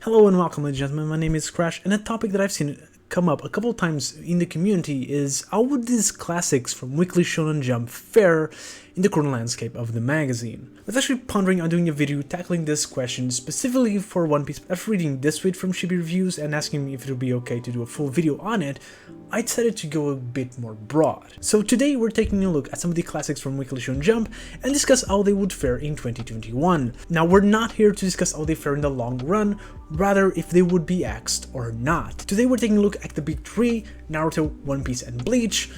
Hello and welcome, ladies and gentlemen, my name is Crash, and a topic that I've seen come up a couple times in the community is how would these classics from Weekly Shonen Jump fare in the current landscape of the magazine? I was actually pondering on doing a video tackling this question specifically for One Piece. After reading this tweet from Chibi Reviews and asking me if it would be okay to do a full video on it, I decided to go a bit more broad. So today we're taking a look at some of the classics from Weekly Shonen Jump and discuss how they would fare in 2021. Now we're not here to discuss how they fare in the long run, rather if they would be axed or not. Today we're taking a look at the big three: Naruto, One Piece and Bleach,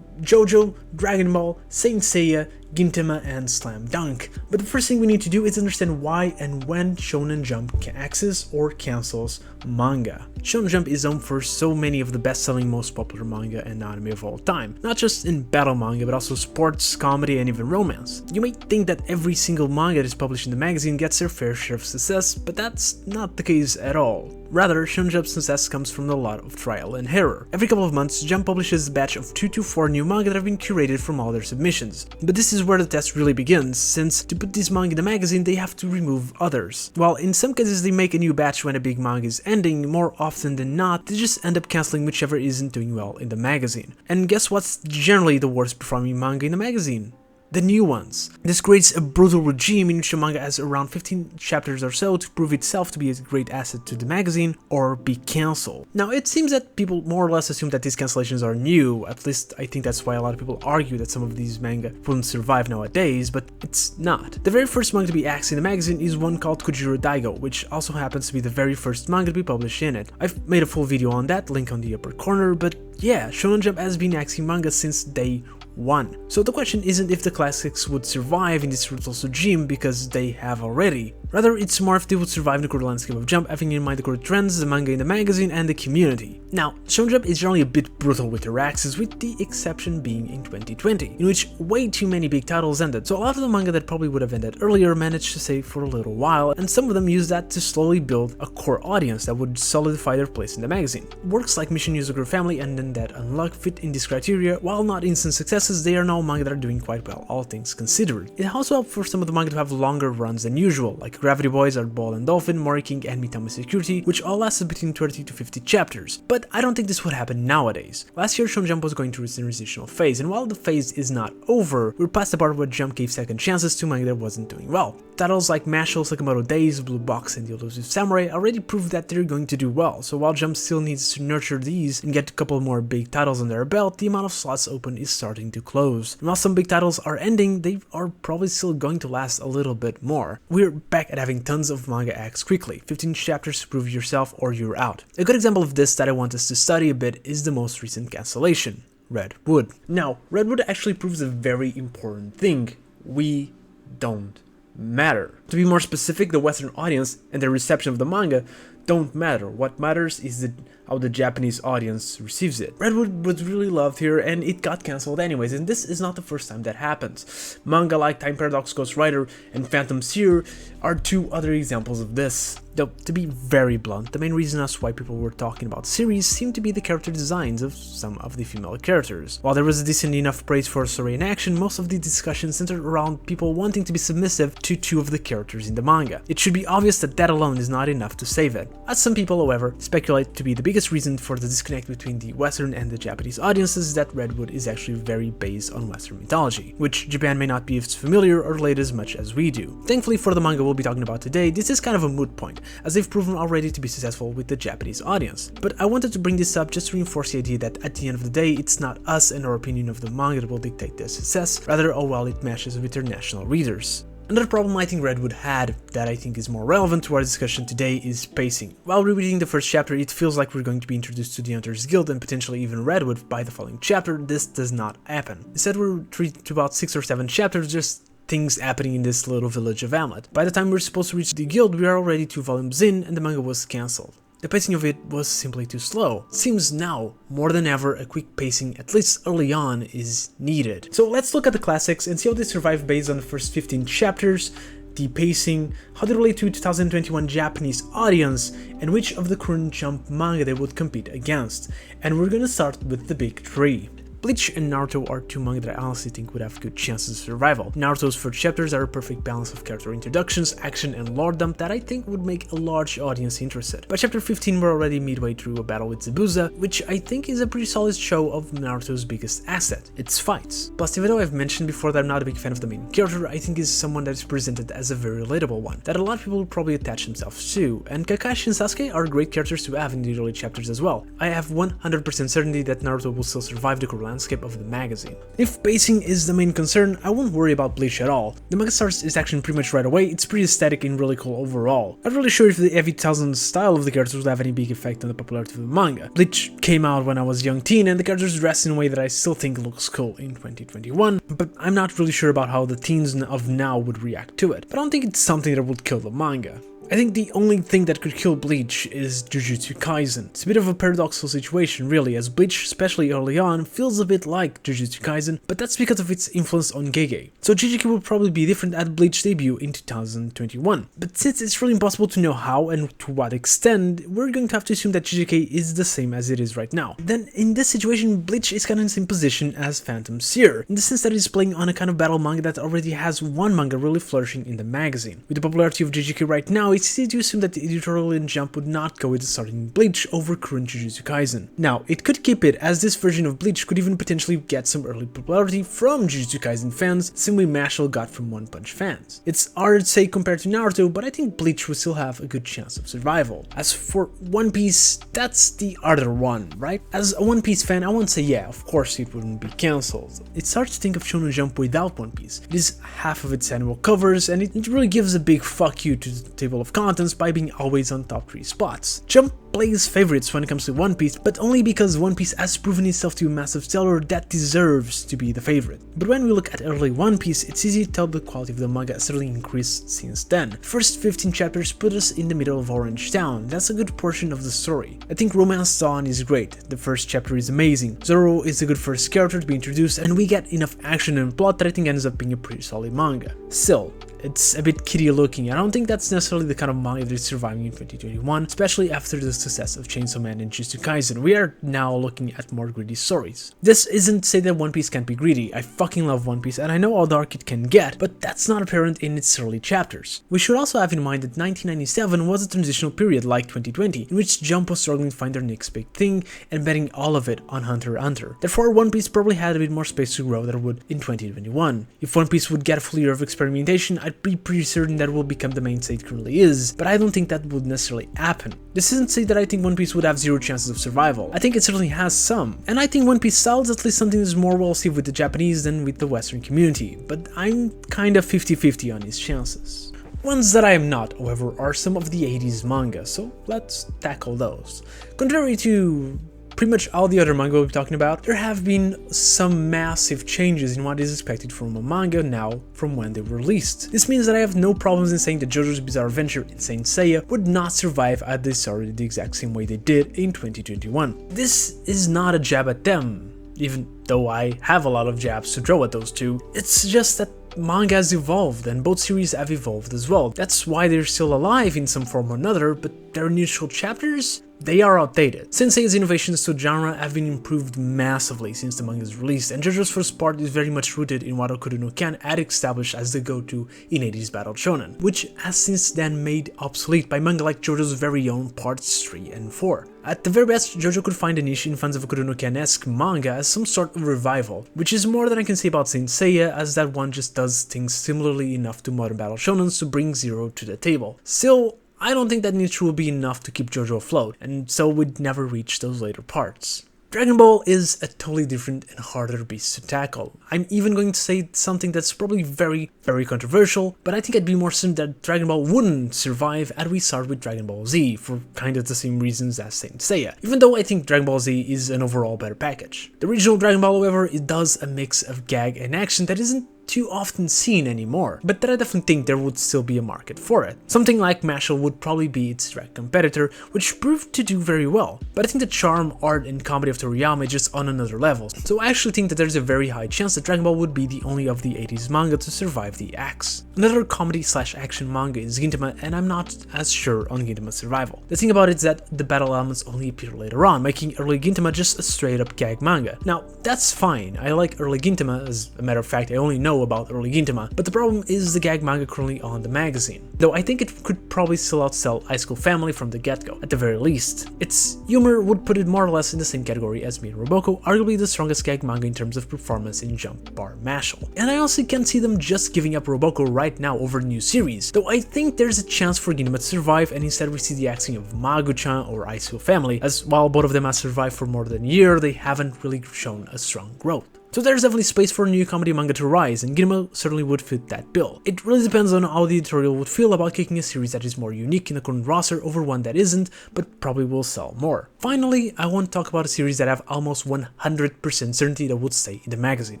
JoJo, Dragon Ball, Saint Seiya, Gintama and Slam Dunk. But the first thing we need to do is understand why and when Shonen Jump axes or cancels manga. Shonen Jump is home for so many of the best-selling, most popular manga and anime of all time, not just in battle manga but also sports, comedy and even romance. You may think that every single manga that is published in the magazine gets their fair share of success, but that's not the case at all. Rather, Shonen Jump's success comes from a lot of trial and error. Every couple of months, Jump publishes a batch of 2 to 4 new manga that have been curated from all their submissions. But this is where the test really begins, since to put this manga in the magazine they have to remove others. While in some cases they make a new batch when a big manga is ending, more often than not they just end up cancelling whichever isn't doing well in the magazine. And guess what's generally the worst performing manga in the magazine? The new ones. This creates a brutal regime in which the manga has around 15 chapters or so to prove itself to be a great asset to the magazine or be cancelled. Now it seems that people more or less assume that these cancellations are new, at least I think that's why a lot of people argue that some of these manga wouldn't survive nowadays, but it's not. The very first manga to be axed in the magazine is one called Kujiro Daigo, which also happens to be the very first manga to be published in it. I've made a full video on that, link on the upper corner, but yeah, Shonen Jump has been axing manga since day one. So the question isn't if the classics would survive in this ruthless regime, because they have already. Rather, it's more if they would survive in the current landscape of Jump, having in mind the current trends, the manga in the magazine, and the community. Now, Shonen Jump is generally a bit brutal with their axes, with the exception being in 2020, in which way too many big titles ended, so a lot of the manga that probably would have ended earlier managed to stay for a little while, and some of them used that to slowly build a core audience that would solidify their place in the magazine. Works like Mission Yuzuru Family and Undead Unluck fit in this criteria. While not instant successes, they are now manga that are doing quite well, all things considered. It also helped for some of the manga to have longer runs than usual, like Gravity Boys, Art Ball and Dolphin, Mori King and Mitama Security, which all lasted between 30 to 50 chapters. But I don't think this would happen nowadays. Last year Shonen Jump was going through its transitional phase, and while the phase is not over, we're past the part where Jump gave second chances to manga that wasn't doing well. Titles like Mashle, Sakamoto Days, Blue Box and The Elusive Samurai already proved that they're going to do well, so while Jump still needs to nurture these and get a couple more big titles on their belt, the amount of slots open is starting to close. And while some big titles are ending, they are probably still going to last a little bit more. We're back at having tons of manga acts quickly, 15 chapters to prove yourself or you're out. A good example of this that I want us to study a bit is the most recent cancellation, Redwood. Now, Redwood actually proves a very important thing: we don't matter. To be more specific, the Western audience and the reception of the manga don't matter. What matters is how the Japanese audience receives it. Redwood was really loved here and it got cancelled anyways, and this is not the first time that happens. Manga like Time Paradox Ghost Rider and Phantom Seer are two other examples of this. Though, to be very blunt, the main reason as why people were talking about series seemed to be the character designs of some of the female characters. While there was decent enough praise for story and action, most of the discussion centered around people wanting to be submissive to two of the characters in the manga. It should be obvious that that alone is not enough to save it. As some people, however, speculate to be the biggest reason for the disconnect between the Western and the Japanese audiences is that Redwood is actually very based on Western mythology, which Japan may not be as familiar or relate as much as we do. Thankfully for the manga we'll be talking about today, this is kind of a moot point, as they've proven already to be successful with the Japanese audience. But I wanted to bring this up just to reinforce the idea that at the end of the day, it's not us and our opinion of the manga that will dictate their success, rather how well it matches with their national readers. Another problem I think Redwood had that I think is more relevant to our discussion today is pacing. While rereading the first chapter, it feels like we're going to be introduced to the Hunters Guild and potentially even Redwood by the following chapter. This does not happen. Instead, we're treated to about 6 or 7 chapters just things happening in this little village of Hamlet. By the time we're supposed to reach the guild, we are already 2 volumes in and the manga was cancelled. The pacing of it was simply too slow. It seems now, more than ever, a quick pacing, at least early on, is needed. So let's look at the classics and see how they survive based on the first 15 chapters, the pacing, how they relate to 2021 Japanese audience, and which of the current Jump manga they would compete against. And we're gonna start with the big 3. Bleach and Naruto are two manga that I honestly think would have good chances of survival. Naruto's first chapters are a perfect balance of character introductions, action, and lore dump that I think would make a large audience interested. By chapter 15 we're already midway through a battle with Zabuza, which I think is a pretty solid show of Naruto's biggest asset, its fights. Plus, even though I've mentioned before that I'm not a big fan of the main character, I think is someone that is presented as a very relatable one, that a lot of people will probably attach themselves to, and Kakashi and Sasuke are great characters to have in the early chapters as well. I have 100% certainty that Naruto will still survive the cruel landscape of the magazine. If pacing is the main concern, I won't worry about Bleach at all. The manga starts its action pretty much right away, it's pretty aesthetic and really cool overall. I'm not really sure if the Evi 1000 style of the characters will have any big effect on the popularity of the manga. Bleach came out when I was a young teen and the characters dressed in a way that I still think looks cool in 2021, but I'm not really sure about how the teens of now would react to it. But I don't think it's something that would kill the manga. I think the only thing that could kill Bleach is Jujutsu Kaisen. It's a bit of a paradoxical situation really, as Bleach, especially early on, feels a bit like Jujutsu Kaisen, but that's because of its influence on Gege. So JJK will probably be different at Bleach debut in 2021. But since it's really impossible to know how and to what extent, we're going to have to assume that JJK is the same as it is right now. Then in this situation, Bleach is kind of in the same position as Phantom Seer, in the sense that it's playing on a kind of battle manga that already has one manga really flourishing in the magazine. With the popularity of JJK right now, it's easy to assume that the editorial in Jump would not go with starting Bleach over current Jujutsu Kaisen. Now, it could keep it, as this version of Bleach could even potentially get some early popularity from Jujutsu Kaisen fans, same way Mashle got from One Punch fans. It's hard to say compared to Naruto, but I think Bleach would still have a good chance of survival. As for One Piece, that's the other one, right? As a One Piece fan, I won't say yeah, of course it wouldn't be cancelled. It's hard to think of Shonen Jump without One Piece. It is half of its annual covers, and it really gives a big fuck you to the table of contents by being always on top 3 spots. Jump plays favorites when it comes to One Piece, but only because One Piece has proven itself to be a massive seller that deserves to be the favorite. But when we look at early One Piece, it's easy to tell the quality of the manga has certainly increased since then. First 15 chapters put us in the middle of Orange Town, that's a good portion of the story. I think Romance Dawn is great, the first chapter is amazing, Zoro is a good first character to be introduced, and we get enough action and plot that I think ends up being a pretty solid manga. Still, it's a bit kiddie looking. I don't think that's necessarily the kind of manga that is surviving in 2021, especially after the success of Chainsaw Man and Jujutsu Kaisen. We are now looking at more greedy stories. This isn't to say that One Piece can't be greedy. I fucking love One Piece and I know how dark it can get, but that's not apparent in its early chapters. We should also have in mind that 1997 was a transitional period like 2020, in which Jump was struggling to find their next big thing and betting all of it on Hunter x Hunter. Therefore, One Piece probably had a bit more space to grow than it would in 2021. If One Piece would get a full year of experimentation, I'd be pretty certain that it will become the mainstay it currently is, but I don't think that would necessarily happen. This isn't to say that I think One Piece would have zero chances of survival. I think it certainly has some, and I think One Piece style is at least something that's more well received with the Japanese than with the Western community, but I'm kind of 50-50 on its chances. Ones that I am not, however, are some of the 80s manga, so let's tackle those. Contrary to pretty much all the other manga we'll be talking about, there have been some massive changes in what is expected from a manga now from when they were released. This means that I have no problems in saying that JoJo's Bizarre Adventure and Saint Seiya would not survive had they started the exact same way they did in 2021. This is not a jab at them, even though I have a lot of jabs to throw at those two. It's just that manga has evolved and both series have evolved as well. That's why they're still alive in some form or another, but their initial chapters, they are outdated. Sensei's innovations to genre have been improved massively since the manga is released, and JoJo's first part is very much rooted in what Okudo no Ken had established as the go-to in 80s battle shonen, which has since then made obsolete by manga like JoJo's very own parts 3 and 4. At the very best, JoJo could find a niche in fans of Okudo no Ken-esque manga as some sort of revival, which is more than I can say about Saint Seiya, as that one just does things similarly enough to modern battle shonens to bring Zero to the table. Still, I don't think that niche will be enough to keep JoJo afloat, and so we'd never reach those later parts. Dragon Ball is a totally different and harder beast to tackle. I'm even going to say something that's probably very controversial, but I think I'd be more certain that Dragon Ball wouldn't survive had we started with Dragon Ball Z, for kind of the same reasons as Saint Seiya, even though I think Dragon Ball Z is an overall better package. The original Dragon Ball, however, it does a mix of gag and action that isn't too often seen anymore, but that I definitely think there would still be a market for it. Something like Mashle would probably be its direct competitor, which proved to do very well, but I think the charm, art, and comedy of Toriyama is just on another level, so I actually think that there's a very high chance that Dragon Ball would be the only of the 80s manga to survive the axe. Another comedy/action manga is Gintama, and I'm not as sure on Gintama's survival. The thing about it is that the battle elements only appear later on, making early Gintama just a straight up gag manga. Now, that's fine, I like early Gintama, as a matter of fact I only know about early Gintama, but the problem is the gag manga currently on the magazine. Though I think it could probably still outsell High School Family from the get-go, at the very least. Its humor would put it more or less in the same category as Me and Roboko, arguably the strongest gag manga in terms of performance in Jump bar Mashle. And I honestly can't see them just giving up Roboko right now over a new series, though I think there's a chance for Gintama to survive and instead we see the axing of Magu-chan or High School Family, as while both of them have survived for more than a year, they haven't really shown a strong growth. So there's definitely space for a new comedy manga to rise, and Gintama certainly would fit that bill. It really depends on how the editorial would feel about kicking a series that is more unique in the current roster over one that isn't, but probably will sell more. Finally, I want to talk about a series that I have almost 100% certainty that would stay in the magazine,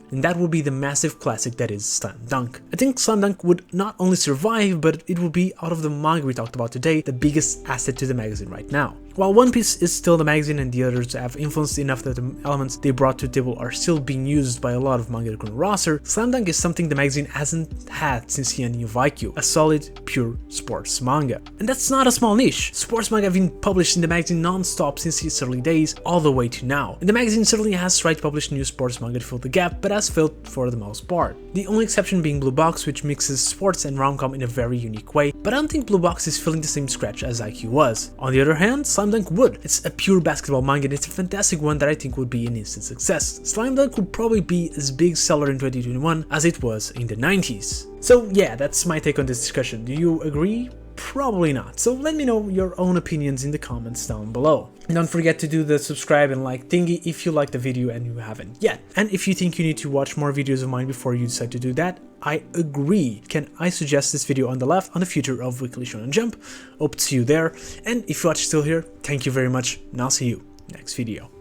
and that would be the massive classic that is Slam Dunk. I think Slam Dunk would not only survive, but it would be, out of the manga we talked about today, the biggest asset to the magazine right now. While One Piece is still the magazine and the others have influenced enough that the elements they brought to the table are still being used by a lot of manga current roster, Slam Dunk is something the magazine hasn't had since the ending of Haikyuu, a solid, pure sports manga. And that's not a small niche. Sports manga have been published in the magazine non-stop since its early days all the way to now. And the magazine certainly has tried to publish new sports manga to fill the gap, but has failed for the most part. The only exception being Blue Box, which mixes sports and rom-com in a very unique way, but I don't think Blue Box is filling the same scratch as Haikyuu was. On the other hand, Slam Dunk would. It's a pure basketball manga and it's a fantastic one that I think would be an instant success. Slam Dunk would probably be as big seller in 2021 as it was in the 90s. So yeah, that's my take on this discussion. Do you agree? Probably not. So let me know your own opinions in the comments down below. And don't forget to do the subscribe and like thingy if you like the video and you haven't yet. And if you think you need to watch more videos of mine before you decide to do that, I agree. Can I suggest this video on the left on the future of Weekly Shonen Jump? Hope to see you there. And if you are still here, thank you very much and I'll see you next video.